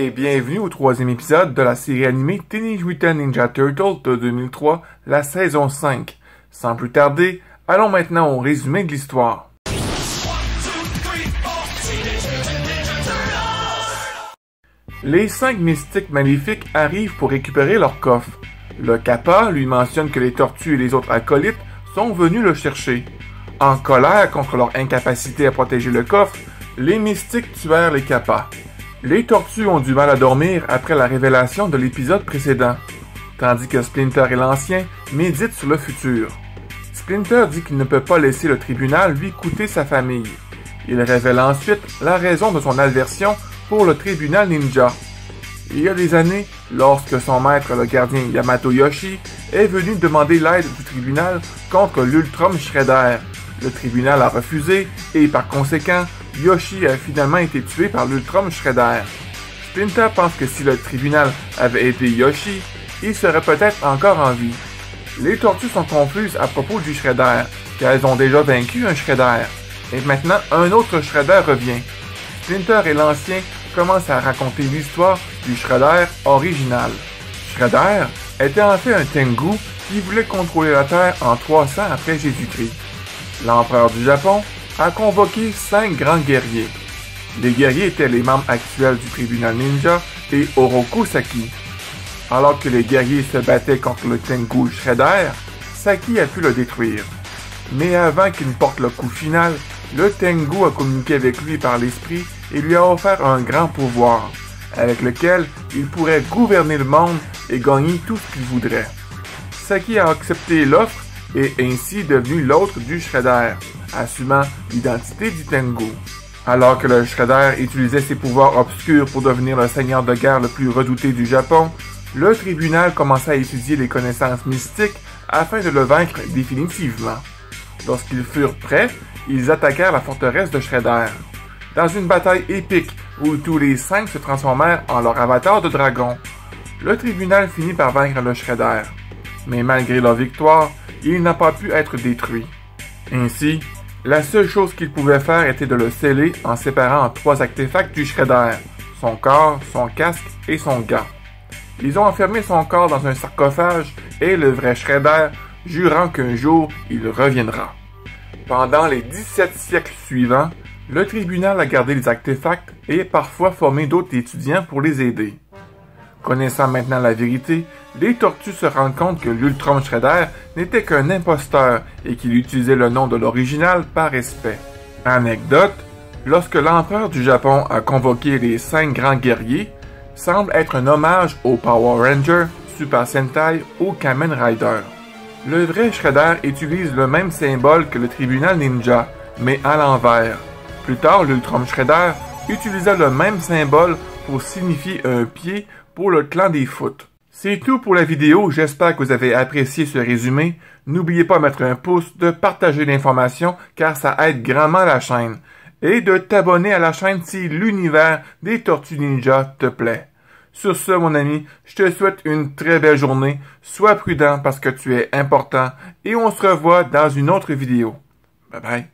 et bienvenue au troisième épisode de la série animée Teenage Mutant Ninja Turtles de 2003, la saison 5. Sans plus tarder, allons maintenant au résumé de l'histoire. Les 5 mystiques maléfiques arrivent pour récupérer leur coffre. Le Kappa lui mentionne que les tortues et les autres acolytes sont venus le chercher. En colère contre leur incapacité à protéger le coffre, les mystiques tuèrent les Kappas. Les tortues ont du mal à dormir après la révélation de l'épisode précédent, tandis que Splinter et l'Ancien méditent sur le futur. Splinter dit qu'il ne peut pas laisser le tribunal lui coûter sa famille. Il révèle ensuite la raison de son aversion pour le tribunal ninja. Il y a des années, lorsque son maître, le gardien Yamato Yoshi, est venu demander l'aide du tribunal contre l'Ultrum Shredder, le tribunal a refusé et par conséquent, Yoshi a finalement été tué par l'Ultrum Shredder. Splinter pense que si le tribunal avait été Yoshi, il serait peut-être encore en vie. Les tortues sont confuses à propos du Shredder, car elles ont déjà vaincu un Shredder. Et maintenant, un autre Shredder revient. Splinter et l'Ancien commencent à raconter l'histoire du Shredder original. Shredder était en fait un Tengu qui voulait contrôler la Terre en 300 après Jésus-Christ. L'empereur du Japon a convoqué 5 grands guerriers. Les guerriers étaient les membres actuels du tribunal ninja et Oroku Saki. Alors que les guerriers se battaient contre le Tengu Shredder, Saki a pu le détruire. Mais avant qu'il ne porte le coup final, le Tengu a communiqué avec lui par l'esprit et lui a offert un grand pouvoir, avec lequel il pourrait gouverner le monde et gagner tout ce qu'il voudrait. Saki a accepté l'offre et est ainsi devenu l'autre du Shredder, assumant l'identité du Tengu. Alors que le Shredder utilisait ses pouvoirs obscurs pour devenir le seigneur de guerre le plus redouté du Japon, le tribunal commença à étudier les connaissances mystiques afin de le vaincre définitivement. Lorsqu'ils furent prêts, ils attaquèrent la forteresse de Shredder. Dans une bataille épique où tous les 5 se transformèrent en leur avatar de dragon, le tribunal finit par vaincre le Shredder. Mais malgré leur victoire, il n'a pas pu être détruit. Ainsi, la seule chose qu'il pouvait faire était de le sceller en séparant en 3 artefacts du Shredder, son corps, son casque et son gant. Ils ont enfermé son corps dans un sarcophage et le vrai Shredder, jurant qu'un jour il reviendra. Pendant les 17 siècles suivants, le tribunal a gardé les artefacts et parfois formé d'autres étudiants pour les aider. Connaissant maintenant la vérité, les tortues se rendent compte que l'Ultrum Shredder n'était qu'un imposteur et qu'il utilisait le nom de l'original par respect. Anecdote, lorsque l'empereur du Japon a convoqué les 5 grands guerriers, semble être un hommage aux Power Rangers, Super Sentai ou Kamen Rider. Le vrai Shredder utilise le même symbole que le tribunal ninja, mais à l'envers. Plus tard, l'Ultrum Shredder utilisa le même symbole pour signifier un pied pour le clan des Foot. C'est tout pour la vidéo, j'espère que vous avez apprécié ce résumé. N'oubliez pas de mettre un pouce, de partager l'information car ça aide grandement la chaîne. Et de t'abonner à la chaîne si l'univers des Tortues Ninja te plaît. Sur ce, mon ami, je te souhaite une très belle journée. Sois prudent parce que tu es important et on se revoit dans une autre vidéo. Bye bye.